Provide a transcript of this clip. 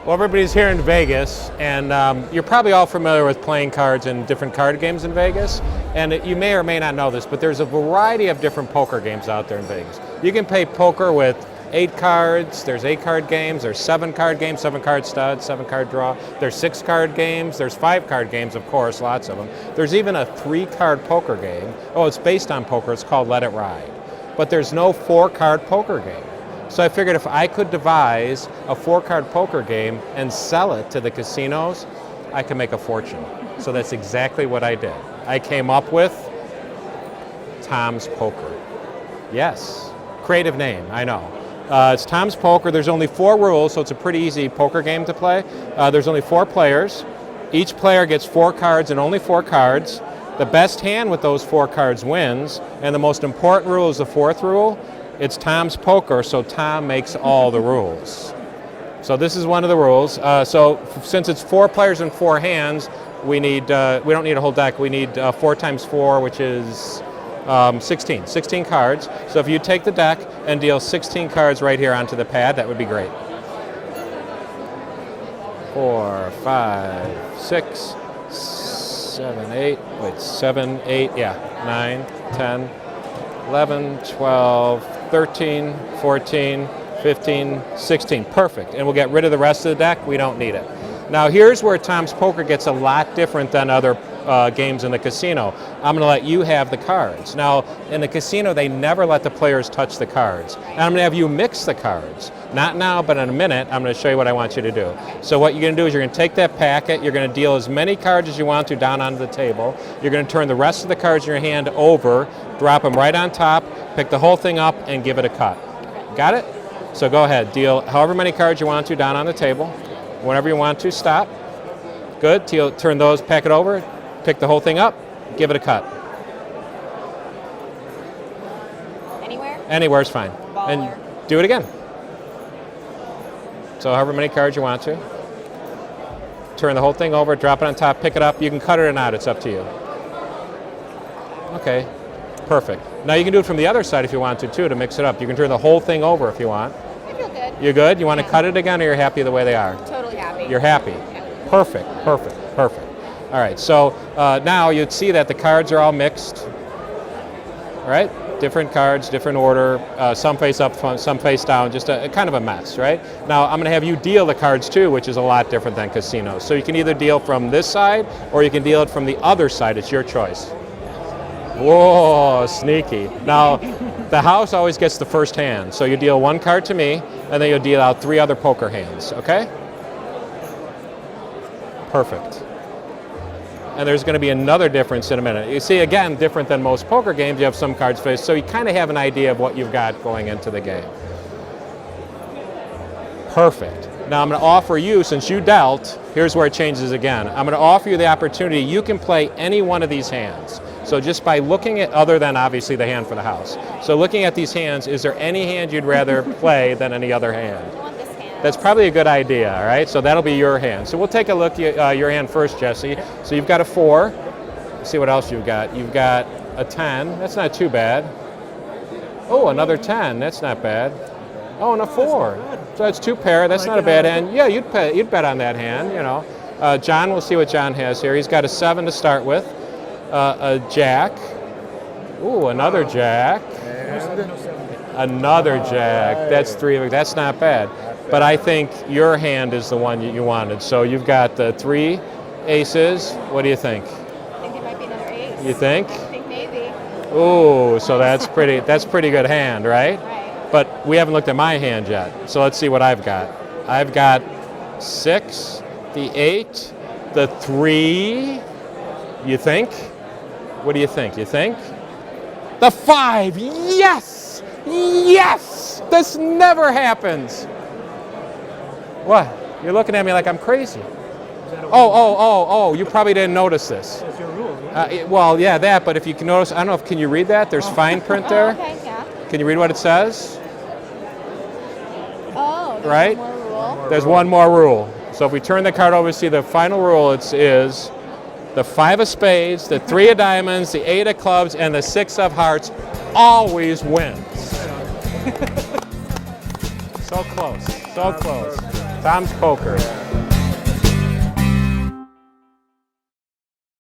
Well, everybody's here in Vegas, and you're probably all familiar with playing cards and different card games in Vegas. And you may or may not know this, but there's a variety of different poker games out there in Vegas. You can play poker with 8 cards, there's 8-card games, there's 7-card games, 7-card stud, 7-card draw, there's 6-card games, there's 5-card games, of course, lots of them. There's even a 3-card poker game. Oh, it's based on poker, it's called Let It Ride. But there's no 4-card poker game. So I figured if I could devise a 4-card poker game and sell it to the casinos, I could make a fortune. So that's exactly what I did. I came up with Tom's Poker. Yes, creative name, I know. It's Tom's Poker. There's only 4 rules, so it's a pretty easy poker game to play. There's only 4 players. Each player gets 4 cards and only 4 cards. The best hand with those 4 cards wins, and the most important rule is the 4th rule. It's Tom's Poker, so Tom makes all the rules. So this is one of the rules. So since it's 4 players and 4 hands, we don't need a whole deck. We need 4 times 4, which is 16 cards. So if you take the deck and deal 16 cards right here onto the pad, that would be great. 4, 5, 6, 7, 8, wait, 7, 8, yeah, 9, 10, 11, 12, 13, 14, 15, 16. Perfect. And we'll get rid of the rest of the deck. We don't need it. Now here's where Tom's Poker gets a lot different than other games in the casino. I'm going to let you have the cards. Now in the casino they never let the players touch the cards. And I'm going to have you mix the cards. Not now, but in a minute I'm going to show you what I want you to do. So what you're going to do is you're going to take that packet, you're going to deal as many cards as you want to down onto the table. You're going to turn the rest of the cards in your hand over, drop them right on top, pick the whole thing up and give it a cut. Got it? So go ahead, deal however many cards you want to down on the table. Whenever you want to, stop. Good. Turn those, pack it over, pick the whole thing up, give it a cut. Anywhere? Anywhere's fine. Baller. And do it again. So however many cards you want to. Turn the whole thing over, drop it on top, pick it up. You can cut it or not, it's up to you. Okay, perfect. Now you can do it from the other side if you want to too, to mix it up. You can turn the whole thing over if you want. I feel good. You're good? You want to cut it again, or you're happy the way they are? Totally happy. You're happy? Yeah. Perfect, perfect, perfect. All right, so now you'd see that the cards are all mixed, right? Different cards, different order, some face up, some face down, just a kind of a mess, right? Now I'm going to have you deal the cards too, which is a lot different than casinos. So you can either deal from this side, or you can deal it from the other side. It's your choice. Whoa, sneaky. Now, the house always gets the first hand. So you deal 1 card to me, and then you'll deal out 3 other poker hands, okay? Perfect. And there's going to be another difference in a minute. You see, again, different than most poker games, you have some cards faced, so you kind of have an idea of what you've got going into the game. Perfect. Now I'm going to offer you, since you dealt, here's where it changes again. I'm going to offer you the opportunity, you can play any one of these hands. So just by looking at, other than obviously the hand for the house. So looking at these hands, is there any hand you'd rather play than any other hand? I want this hand. That's probably a good idea, all right? So that'll be your hand. So we'll take a look at your hand first, Jesse. So you've got a 4. Let's see what else you've got. You've got a 10. That's not too bad. Oh, another 10. That's not bad. Oh, and a 4. So that's 2 pair. That's not a bad hand. Yeah, you'd bet on that hand, you know. John, we'll see what John has here. He's got a 7 to start with. A jack. Ooh, another jack. Another jack. That's 3. That's not bad. But I think your hand is the one you wanted. So you've got the 3 aces. What do you think? I think it might be another ace. You think? I think maybe. Ooh, so that's pretty good hand, right? Right. But we haven't looked at my hand yet. So let's see what I've got. I've got 6, the 8, the 3. You think? What do you think? You think? The 5! Yes! Yes! This never happens! What? You're looking at me like I'm crazy. Oh, you probably didn't notice this. That's your rules, right? Well, yeah, that, but if you can notice, I don't know, can you read that? There's fine print there. Oh, okay, yeah. Can you read what it says? Oh, there's Right? one more rule. There's one more rule. So if we turn the card over, see the final rule is the 5 of spades, the 3 of diamonds, the 8 of clubs, and the 6 of hearts always wins. So close, so close. Tom's Poker.